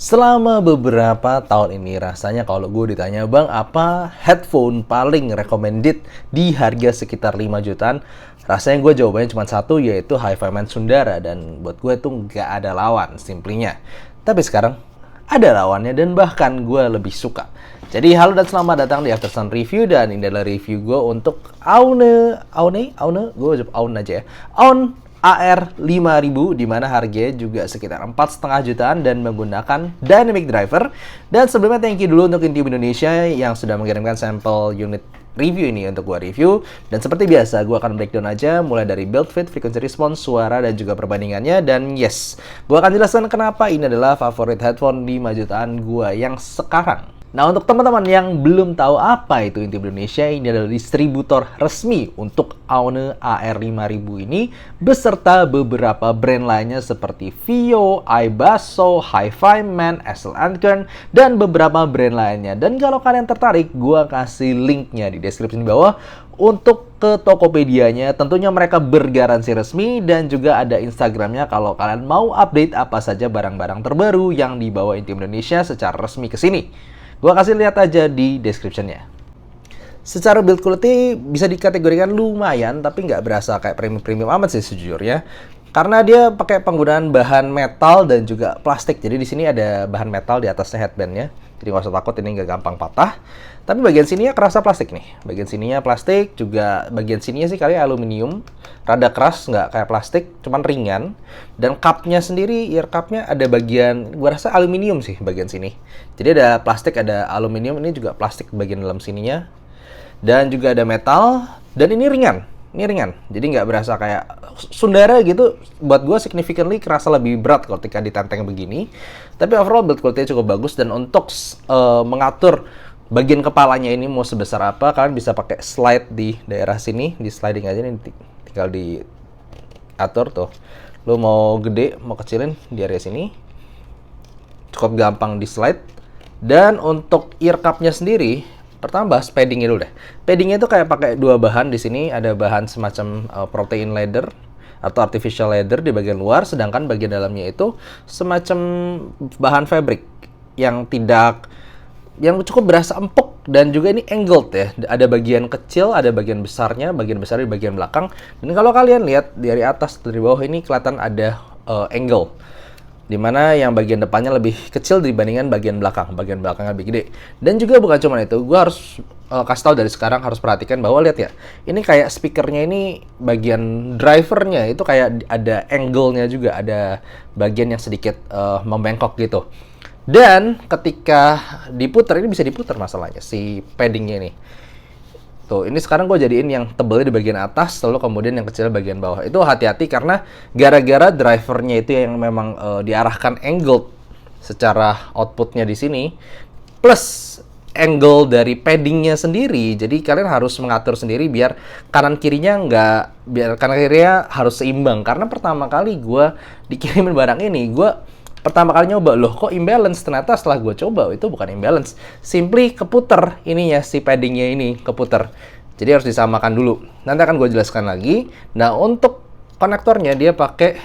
Selama beberapa tahun ini rasanya kalau gue ditanya, Bang, apa headphone paling recommended di harga sekitar 5 jutaan? Rasanya gue jawabannya cuma satu, yaitu Hi-Fi Man Sundara. Dan buat gue tuh nggak ada lawan, simplinya. Tapi sekarang ada lawannya dan bahkan gue lebih suka. Jadi halo dan selamat datang di Aftersun Review, dan ini adalah review gue untuk Aune, gue ucap Aune aja ya. Aune AR5000, di mana harganya juga sekitar 4,5 jutaan dan menggunakan dynamic driver. Dan sebelumnya thank you dulu untuk Intime Indonesia yang sudah mengirimkan sampel unit review ini untuk gua review. Dan seperti biasa, gua akan breakdown aja mulai dari build fit, frequency response, suara, dan juga perbandingannya. Dan yes, gua akan jelaskan kenapa ini adalah favorit headphone 5 jutaan gua yang sekarang. Nah, untuk teman-teman yang belum tahu apa itu Intime Indonesia, ini adalah distributor resmi untuk Aune AR5000 ini beserta beberapa brand lainnya seperti Vio, iBasso, Hi-Fi Man, SL Antken, dan beberapa brand lainnya. Dan kalau kalian tertarik, gua kasih linknya di deskripsi di bawah untuk ke Tokopedia-nya. Tentunya mereka bergaransi resmi dan juga ada Instagramnya kalau kalian mau update apa saja barang-barang terbaru yang dibawa Intime Indonesia secara resmi ke sini. Gua kasih lihat aja di description-nya. Secara build quality bisa dikategorikan lumayan, tapi nggak berasa kayak premium-premium amat sih sejujurnya. Karena dia pakai penggunaan bahan metal dan juga plastik. Jadi di sini ada bahan metal di atasnya headband-nya. Jadi nggak usah takut ini nggak gampang patah. Tapi bagian sininya kerasa plastik nih. Bagian sininya plastik, juga bagian sininya sih kali aluminium. Rada keras, nggak kayak plastik, cuman ringan. Dan cupnya sendiri, ear cupnya ada bagian, gua rasa aluminium sih bagian sini. Jadi ada plastik, ada aluminium, ini juga plastik bagian dalam sininya. Dan juga ada metal, dan ini ringan. Ini ringan, jadi nggak berasa kayak Sundara gitu. Buat gue significantly kerasa lebih berat ketika ditenteng begini. Tapi overall build quality cukup bagus, dan untuk mengatur bagian kepalanya ini mau sebesar apa, kalian bisa pakai slide di daerah sini, di sliding aja nih, tinggal diatur tuh. Lo mau gede, mau kecilin di area sini, cukup gampang di slide. Dan untuk ear cup-nya sendiri, pertama bahas paddingnya dulu deh. Paddingnya itu kayak pakai dua bahan di sini. Ada bahan semacam protein leather atau artificial leather di bagian luar, sedangkan bagian dalamnya itu semacam bahan fabric yang cukup berasa empuk, dan juga ini angled ya. Ada bagian kecil, ada bagian besarnya, bagian besar di bagian belakang. Dan kalau kalian lihat dari atas dari bawah ini kelihatan ada angle, dimana yang bagian depannya lebih kecil dibandingkan bagian belakang. Bagian belakangnya lebih gede. Dan juga bukan cuma itu, gue harus kasih tahu dari sekarang, harus perhatikan bahwa lihat ya, ini kayak speakernya ini, bagian drivernya itu kayak ada angle-nya juga, ada bagian yang sedikit membengkok gitu. Dan ketika diputar, ini bisa diputar masalahnya si paddingnya ini. Tuh, ini sekarang gue jadiin yang tebelnya di bagian atas, lalu kemudian yang kecil bagian bawah. Itu hati-hati karena gara-gara drivernya itu yang memang diarahkan angle secara outputnya di sini, plus angle dari paddingnya sendiri. Jadi kalian harus mengatur sendiri biar kanan kirinya harus seimbang. Karena pertama kali gue dikirimin barang ini, gue pertama kali nyoba, loh kok imbalance. Ternyata setelah gue coba, itu bukan imbalance, simply keputer ininya, si paddingnya ini keputer. Jadi harus disamakan dulu, nanti akan gue jelaskan lagi. Nah, untuk konektornya dia pakai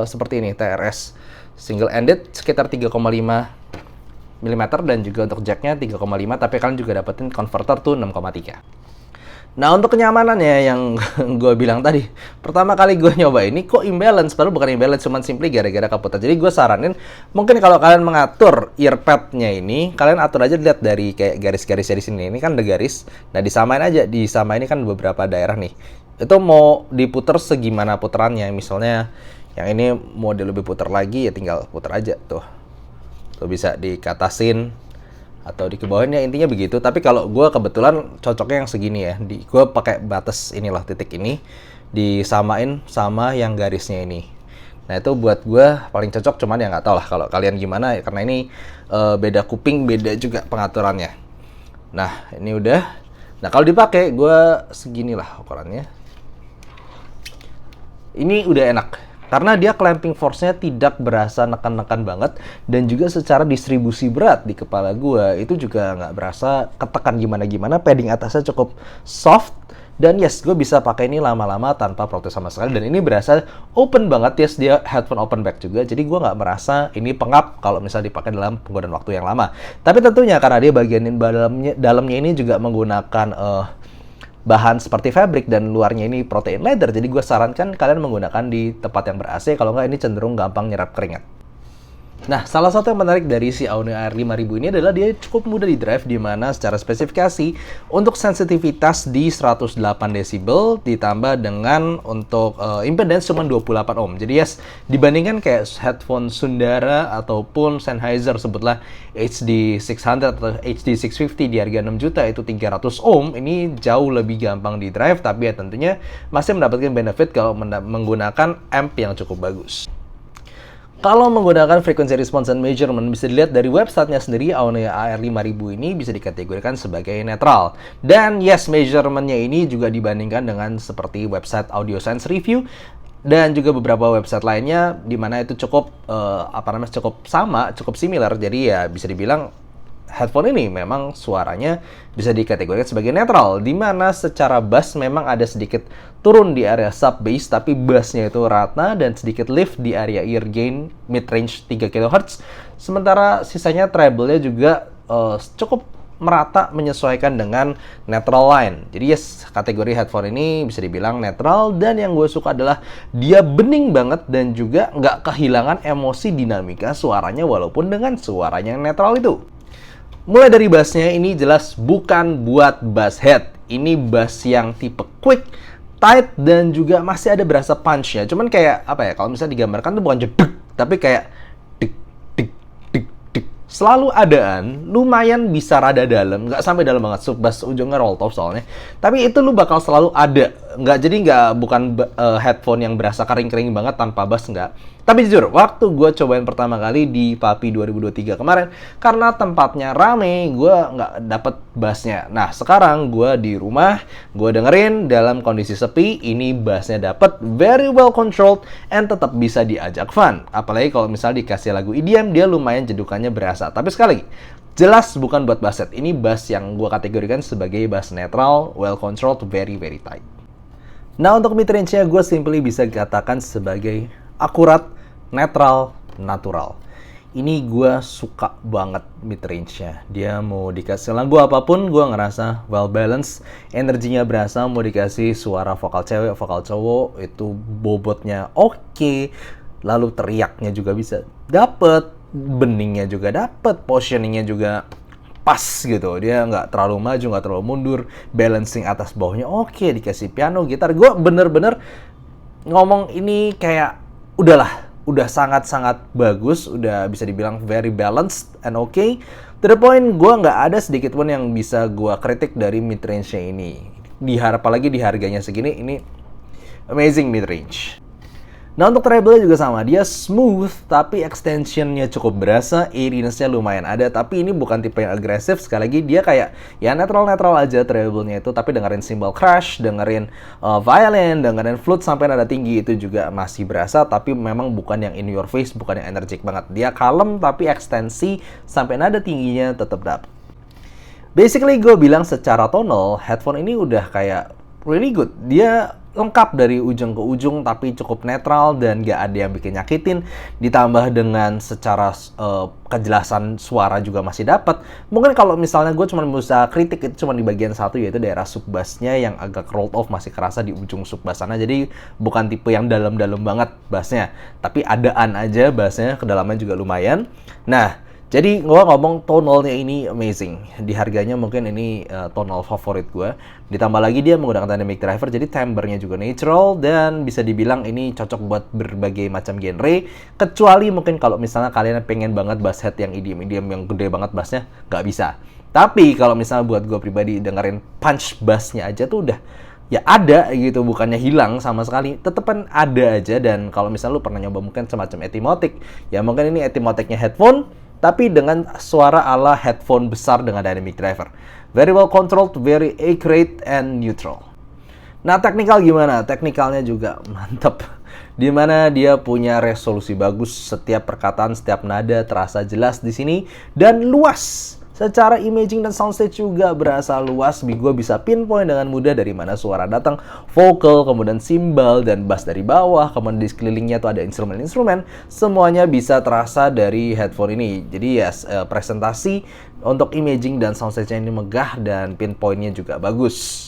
seperti ini, TRS single ended sekitar 3,5 mm, dan juga untuk jacknya 3,5, tapi kalian juga dapetin converter tuh 6,3. Nah, untuk kenyamanannya yang gue bilang tadi, pertama kali gue nyoba ini kok imbalance, padahal bukan imbalance, cuman simply gara-gara keputar. Jadi gue saranin, mungkin kalau kalian mengatur earpad-nya ini, kalian atur aja, lihat dari kayak garis-garisnya di sini. Ini kan ada garis, nah disamain aja, disamain ini kan beberapa daerah nih. Itu mau diputer segimana putarannya, misalnya yang ini mau lebih putar lagi, ya tinggal putar aja tuh. Tuh bisa dikatasin atau di kebawahnya, intinya begitu. Tapi kalau gue kebetulan cocoknya yang segini ya, gue pakai batas inilah, titik ini disamain sama yang garisnya ini. Nah, itu buat gue paling cocok, cuman ya nggak tau lah kalau kalian gimana, karena ini beda kuping, beda juga pengaturannya. Nah, ini udah. Nah, kalau dipakai gue seginilah ukurannya. Ini udah enak karena dia clamping force-nya tidak berasa nekan-nekan banget, dan juga secara distribusi berat di kepala gue itu juga nggak berasa ketekan gimana-gimana. Padding atasnya cukup soft, Dan yes, gue bisa pakai ini lama-lama tanpa protes sama sekali. Dan ini berasa open banget, yes, dia headphone open back juga. Jadi gue nggak merasa ini pengap kalau misalnya dipakai dalam penggunaan waktu yang lama. Tapi tentunya karena dia bagian dalamnya ini juga menggunakan bahan seperti fabric dan luarnya ini protein leather. Jadi gue sarankan kalian menggunakan di tempat yang ber-AC. Kalau nggak, ini cenderung gampang nyerap keringat. Nah, salah satu yang menarik dari si Audino AR5000 ini adalah dia cukup mudah di drive, di mana secara spesifikasi untuk sensitivitas di 108 decibel ditambah dengan untuk impedance cuma 28 ohm. Jadi yes, dibandingkan kayak headphone Sundara ataupun Sennheiser, sebutlah HD600 atau HD650 di harga 6 juta itu 300 ohm, ini jauh lebih gampang di drive, tapi ya tentunya masih mendapatkan benefit kalau menggunakan amp yang cukup bagus. Kalau menggunakan frequency response and measurement, bisa dilihat dari websitenya sendiri, Audino AR5000 ini bisa dikategorikan sebagai netral. Dan yes, measurementnya ini juga dibandingkan dengan seperti website Audio Sense Review dan juga beberapa website lainnya, di mana itu cukup cukup sama, cukup similar. Jadi ya bisa dibilang headphone ini memang suaranya bisa dikategorikan sebagai netral, di mana secara bass memang ada sedikit turun di area sub bass, tapi bassnya itu rata dan sedikit lift di area ear gain mid range 3 kHz. Sementara sisanya treble-nya juga cukup merata menyesuaikan dengan neutral line. Jadi yes, kategori headphone ini bisa dibilang netral, dan yang gue suka adalah dia bening banget dan juga nggak kehilangan emosi dinamika suaranya walaupun dengan suaranya yang netral itu. Mulai dari bassnya, ini jelas bukan buat bass head. Ini bass yang tipe quick, tight, dan juga masih ada berasa punch-nya. Cuman kayak, apa ya, kalau misalnya digambarkan tuh bukan jeduk, tapi kayak dik, dik, dik, dik. Selalu adaan, lumayan bisa rada dalam, nggak sampai dalam banget, sub bass ujungnya roll top soalnya. Tapi itu lu bakal selalu ada. Bukan headphone yang berasa kering-kering banget tanpa bass, nggak. Tapi jujur, waktu gue cobain pertama kali di PAPI 2023 kemarin, karena tempatnya rame, gue nggak dapet bassnya. Nah, sekarang gue di rumah, gue dengerin dalam kondisi sepi, ini bassnya dapet, very well controlled, and tetap bisa diajak fun. Apalagi kalau misalnya dikasih lagu EDM, dia lumayan jedukannya berasa. Tapi sekali lagi, jelas bukan buat bass set. Ini bass yang gue kategorikan sebagai bass netral, well controlled, very very tight. Nah, untuk mid range-nya gue simply bisa dikatakan sebagai akurat, netral, natural. Ini gue suka banget mid range-nya. Dia mau dikasih lagu apapun, gue ngerasa well balanced. Energinya berasa, mau dikasih suara vokal cewek, vokal cowok, itu bobotnya oke. Lalu teriaknya juga bisa dapet, beningnya juga dapet, positioningnya juga pas gitu. Dia nggak terlalu maju, nggak terlalu mundur, balancing atas bawahnya oke, dikasih piano, gitar. Gue bener-bener ngomong ini kayak udah sangat-sangat bagus, udah bisa dibilang very balanced and okay. To the point, gue nggak ada sedikit pun yang bisa gue kritik dari mid range-nya ini. Apalagi di harganya segini, ini amazing mid range. Nah, untuk treble juga sama, dia smooth tapi extensionnya cukup berasa, airiness-nya lumayan ada, tapi ini bukan tipe yang agresif. Sekali lagi dia kayak ya netral-netral aja treble-nya itu, tapi dengerin cymbal crash, dengerin violin, dengerin flute sampai nada tinggi itu juga masih berasa, tapi memang bukan yang in your face, bukan yang energik banget. Dia kalem tapi ekstensi sampai nada tingginya tetap dapet. Basically gue bilang secara tonal, headphone ini udah kayak really good. Dia lengkap dari ujung ke ujung, tapi cukup netral dan gak ada yang bikin nyakitin. Ditambah dengan secara kejelasan suara juga masih dapat. Mungkin kalau misalnya gue cuma bisa kritik itu cuma di bagian satu, yaitu daerah sub bassnya yang agak rolled off, masih kerasa di ujung sub bass sana. Jadi bukan tipe yang dalam-dalam banget bassnya, tapi adaan aja bassnya, kedalamnya juga lumayan. Nah, jadi gue ngomong tonalnya ini amazing. Di harganya mungkin ini tonal favorit gue. Ditambah lagi dia menggunakan dynamic driver, jadi timbre-nya juga natural, dan bisa dibilang ini cocok buat berbagai macam genre. Kecuali mungkin kalau misalnya kalian pengen banget bass head yang EDM yang gede banget bassnya, nggak bisa. Tapi kalau misalnya buat gue pribadi, dengerin punch bassnya aja tuh udah ya ada gitu, bukannya hilang sama sekali, tetepan ada aja. Dan kalau misalnya lu pernah nyoba mungkin semacam Etymotic, ya mungkin ini Etymotic-nya headphone tapi dengan suara ala headphone besar dengan dynamic driver. Very well controlled, very accurate and neutral. Nah, teknikal gimana? Teknikalnya juga mantap. Dimana dia punya resolusi bagus, setiap perkataan, setiap nada terasa jelas di sini, dan luas. Secara imaging dan soundstage juga berasa luas, gue bisa pinpoint dengan mudah dari mana suara datang, vokal, kemudian cymbal dan bass dari bawah, kemudian di sekelilingnya tuh ada instrumen-instrumen, semuanya bisa terasa dari headphone ini. Jadi ya presentasi untuk imaging dan soundstage-nya ini megah dan pinpointnya juga bagus.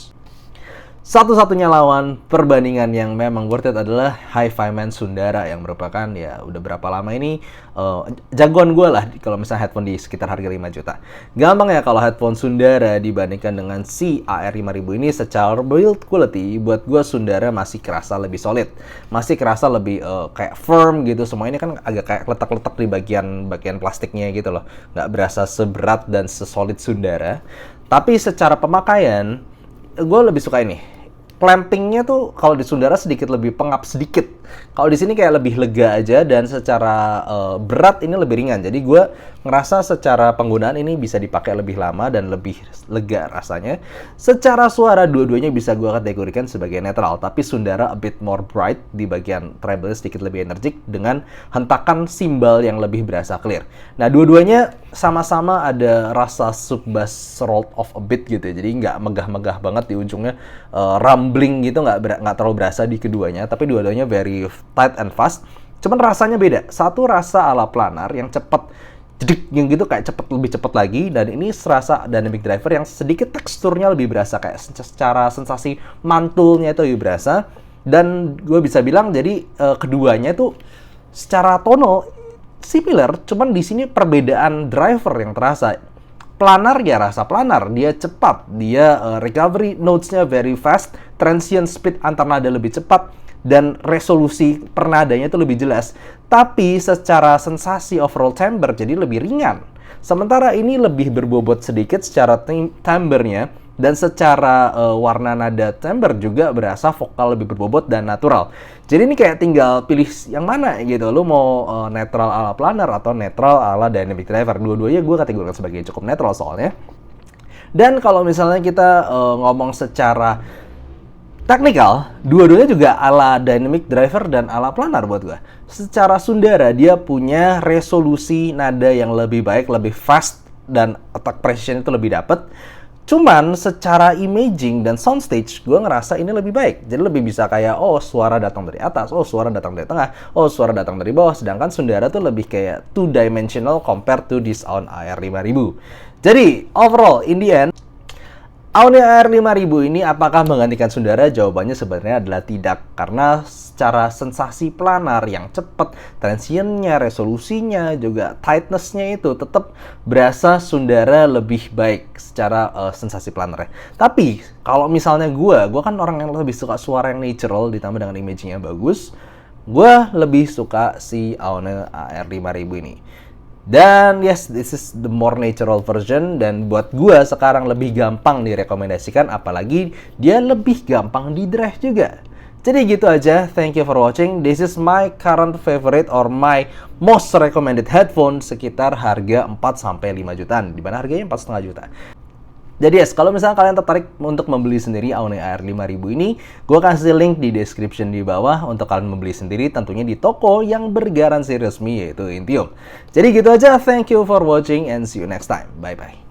Satu-satunya lawan perbandingan yang memang worth it adalah HiFiMan Sundara yang merupakan ya udah berapa lama ini jagoan gue lah kalau misalnya headphone di sekitar harga 5 juta. Gampang ya kalau headphone Sundara dibandingkan dengan si AR5000 ini secara build quality buat gue Sundara masih kerasa lebih solid. Masih kerasa lebih kayak firm gitu. Semua ini kan agak kayak letak-letak di bagian plastiknya gitu loh. Nggak berasa seberat dan sesolid Sundara. Tapi secara pemakaian gue lebih suka ini. Clampingnya tuh kalau di Sundara sedikit lebih pengap sedikit. Kalau di sini kayak lebih lega aja dan secara berat ini lebih ringan. Jadi gue ngerasa secara penggunaan ini bisa dipakai lebih lama dan lebih lega rasanya. Secara suara dua-duanya bisa gue kategorikan sebagai netral. Tapi Sundara a bit more bright di bagian treble sedikit lebih energik dengan hentakan cymbal yang lebih berasa clear. Nah dua-duanya sama-sama ada rasa sub bass rolled off a bit gitu ya. Jadi nggak megah-megah banget di ujungnya. Rumbling gitu nggak terlalu berasa di keduanya, tapi dua-duanya very tight and fast. Cuman rasanya beda. Satu rasa ala planar yang cepet, jedik yang gitu kayak lebih cepet lagi, dan ini serasa dynamic driver yang sedikit teksturnya lebih berasa kayak secara sensasi mantulnya itu lebih berasa. Dan gue bisa bilang jadi keduanya tuh secara tonal similar, cuman di sini perbedaan driver yang terasa. Planar ya rasa planar, dia cepat, dia recovery notes-nya very fast, transient speed antar nada lebih cepat, dan resolusi per nadanya itu lebih jelas. Tapi secara sensasi overall timbre jadi lebih ringan. Sementara ini lebih berbobot sedikit secara timbre-nya, dan secara warna nada timbre juga berasa vokal lebih berbobot dan natural. Jadi ini kayak tinggal pilih yang mana gitu. Lu mau netral ala planar atau netral ala dynamic driver. Dua-duanya gue kategorikan sebagai cukup netral soalnya. Dan kalau misalnya kita ngomong secara teknikal, dua-duanya juga ala dynamic driver dan ala planar buat gue. Secara Sundara dia punya resolusi nada yang lebih baik, lebih fast, dan attack precision itu lebih dapet. Cuman secara imaging dan soundstage gue ngerasa ini lebih baik. Jadi lebih bisa kayak suara datang dari atas, suara datang dari tengah, suara datang dari bawah. Sedangkan Sundara tuh lebih kayak two dimensional compared to this Aune AR5000. Jadi overall in the end Aune AR5000 ini apakah menggantikan Sundara? Jawabannya sebenarnya adalah tidak. Karena secara sensasi planar yang cepat, transientnya, resolusinya, juga tightness-nya itu tetap berasa Sundara lebih baik secara sensasi planarnya. Tapi kalau misalnya gue kan orang yang lebih suka suara yang natural ditambah dengan imaging-nya bagus, gue lebih suka si Aune AR5000 ini. Dan yes, this is the more natural version, dan buat gue sekarang lebih gampang direkomendasikan, apalagi dia lebih gampang di drive juga. Jadi gitu aja, thank you for watching. This is my current favorite or my most recommended headphone sekitar harga 4-5 jutaan, dimana harganya 4,5 juta. Jadi yes, kalau misalnya kalian tertarik untuk membeli sendiri Aune AR5000 ini, gue kasih link di description di bawah untuk kalian membeli sendiri, tentunya di toko yang bergaransi resmi yaitu Intium. Jadi gitu aja, thank you for watching and see you next time. Bye-bye.